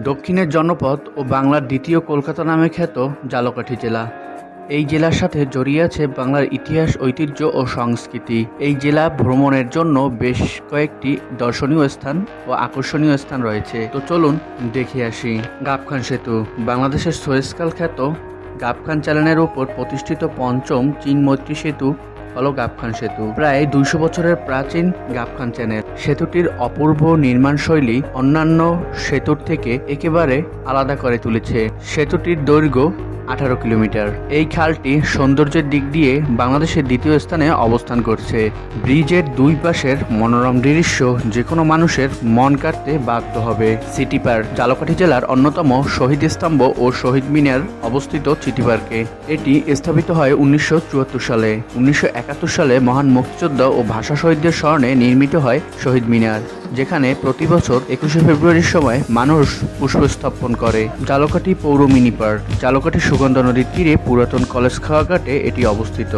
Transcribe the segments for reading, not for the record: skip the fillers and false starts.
দক্ষিণের জনপদ ও বাংলার দ্বিতীয় কলকাতা নামে খ্যাত ঝালকাঠি জেলা। এই জেলার সাথে জড়িয়ে আছে বাংলার ইতিহাস, ঐতিহ্য ও সংস্কৃতি। এই জেলা ভ্রমণের জন্য বেশ কয়েকটি দর্শনীয় স্থান ও আকর্ষণীয় স্থান রয়েছে। তো চলুন দেখে আসি। গাবখান সেতু বাংলাদেশের সুয়েজকাল খ্যাত গাবখান চ্যানেলের উপর প্রতিষ্ঠিত পঞ্চম চীন মৈত্রী সেতু হলো গাবখান সেতু। প্রায় 200 বছরের প্রাচীন গাবখান চ্যানেল সেতুটির অপূর্ব নির্মাণশৈলী অন্যান্য সেতুর থেকে একেবারে আলাদা করে তুলেছে। সেতুটির দৈর্ঘ্য 18 কিলোমিটার। এই খালটি সৌন্দর্যের দিক দিয়ে বাংলাদেশের দ্বিতীয় স্থানে অবস্থান করছে। ব্রিজের দুই পাশের মনোরম দৃশ্য যে কোনো মানুষের মন কাড়তে বাধ্য হবে। সিটি পার্ক ঝালকাঠি জেলার অন্যতম শহীদ স্তম্ভ ও শহীদ মিনার অবস্থিত সিটি পার্কে। এটি স্থাপিত হয় 1974 সালে। 1971 সালে মহান মুক্তিযোদ্ধা ও ভাষা শহীদদের স্মরণে নির্মিত হয় শহীদ মিনার, যেখানে প্রতি বছর 21শে ফেব্রুয়ারির সময় মানুষ পুষ্পস্তবন করে। ঝালকাঠি পৌর মিনি পার্ক ঝালকাঠি সুগন্ধা নদীর তীরে পুরাতন কলেজ খাওয়াঘাটে এটি অবস্থিত।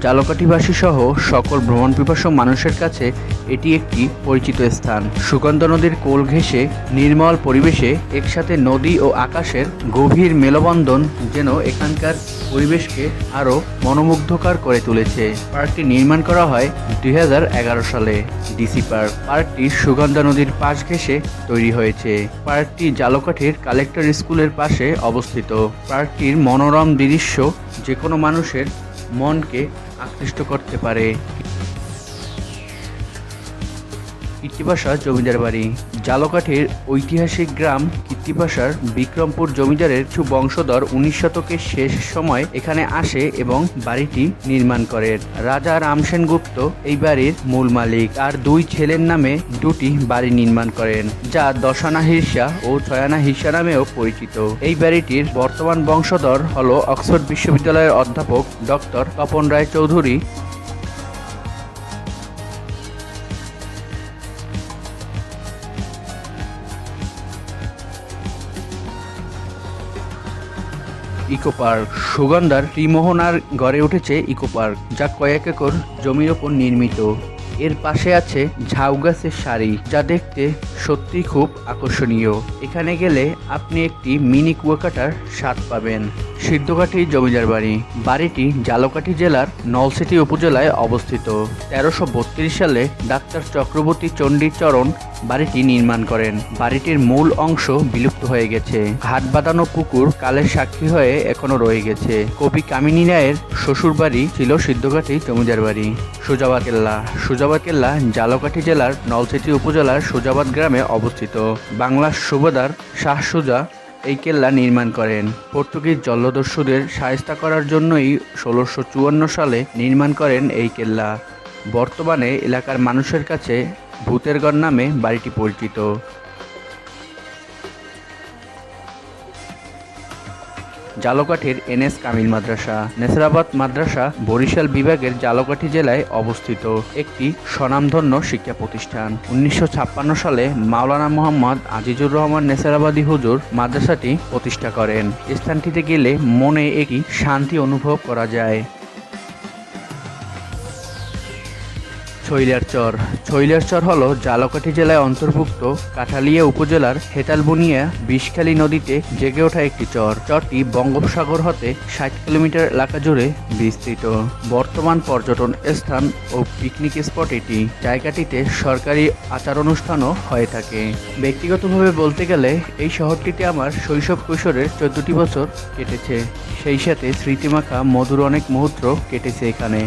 ঝালকাঠিবাসী সহ সকল ভ্রমণ পিপাসু মানুষের কাছে এটি একটি পরিচিত স্থান। সুগন্ধা নদীর কোল ঘেঁষে নির্মল পরিবেশে একসাথে নদী ও আকাশের গভীর মেলবন্ধন যেন এখানকার পরিবেশকে আরও মনোমুগ্ধকর করে তুলেছে। পার্কটি নির্মাণ করা হয় 2011 সালে। ডিসি পার্ক পার্কটি সুগন্ধা নদীর পাশ ঘেঁষে তৈরি হয়েছে। পার্কটি ঝালকাঠির কালেক্টর স্কুলের পাশে অবস্থিত। পার্কটির মনোরম দৃশ্য যে কোনো মানুষের মনকে আকৃষ্ট করতে পারে। কীর্তিপাশা জমিদার বাড়ি ঝালকাঠির ঐতিহাসিক গ্রাম কীর্তিপাশার বিক্রমপুর জমিদারের কিছু বংশধর 19 শতকের শেষ সময় এখানে আসে এবং বাড়িটি নির্মাণ করেন। রাজা রাম সেনগুপ্ত এই বাড়ির মূল মালিক। আর দুই ছেলের নামে দুটি বাড়ি নির্মাণ করেন, যা দশানা হিরসা ও ছয়ানা হিরসা নামেও পরিচিত। এই বাড়িটির বর্তমান বংশধর হল অক্সফোর্ড বিশ্ববিদ্যালয়ের অধ্যাপক doctor Tapan Roy Chowdhury. Eco park সুগন্ধার ত্রিমোহনার গড়ে উঠেছে ইকো পার্ক, যা কয়েক একর জমির ওপর নির্মিত। এর পাশে আছে ঝাউ গাছের সারি, যা দেখতে সত্যি খুব আকর্ষণীয়। এখানে গেলে আপনি একটি মিনি কুয়াকাটার স্বাদ পাবেন। সিদ্ধকাঠি জমিদার বাড়ি বাড়িটি ঝালকাঠি জেলার নলছিটি উপজেলায় অবস্থিত। 1332 সালে ডাক্তার চক্রবর্তী চণ্ডীচরণ বাড়িটি নির্মাণ করেন। বাড়িটির মূল অংশ বিলুপ্ত হয়ে গেছে। ঘাট বাঁধানো পুকুর কালের সাক্ষী হয়ে এখনো রয়ে গেছে। কবি কামিনী রায়ের শ্বশুর বাড়ি ছিল সিদ্ধকাঠি জমিদার বাড়ি। সুজাবাদ কেল্লা সুজাবাদ কেল্লা ঝালকাঠি জেলার নলছিটি উপজেলার সুজাবাদ গ্রামে অবস্থিত। বাংলার সুবেদার শাহ সুজা এই কেল্লা নির্মাণ করেন। পর্তুগিজ জলদস্যুদের শায়েস্তা করার জন্যই 1654 সালে নির্মাণ করেন এই কেল্লা। বর্তমানে এলাকার মানুষের কাছে ভূতেরগড় নামে বাড়িটি পরিচিত। ঝালকাঠির এনএস কামিল মাদ্রাসা নেসরাবাদ মাদ্রাসা বরিশাল বিভাগের ঝালকাঠি জেলায় অবস্থিত একটি স্বনামধন্য শিক্ষা প্রতিষ্ঠান। 1956 সালে মাওলানা মোহাম্মদ আজিজুর রহমান নেসরাবাদী হুজুর মাদ্রাসাটি প্রতিষ্ঠা করেন। স্থানটিতে গেলে মনে একটি শান্তি অনুভব করা যায়। ছইলারচর হল ঝালকাঠি জেলায় অন্তর্ভুক্ত কাঠালিয়া উপজেলার হেতালবুনিয়া বিষখালী নদীতে জেগে ওঠা একটি চর। চরটি বঙ্গোপসাগর হতে 60 কিলোমিটার এলাকা জুড়ে বিস্তৃত। বর্তমান পর্যটন স্থান ও পিকনিক স্পট এটি। জায়গাটিতে সরকারি আচার অনুষ্ঠানও হয়ে থাকে। ব্যক্তিগতভাবে বলতে গেলে এই শহরটিতে আমার শৈশব কৈশোরের 14টি বছর কেটেছে। সেই সাথে স্মৃতিমাখা মধুর অনেক মুহূর্ত কেটেছে এখানে।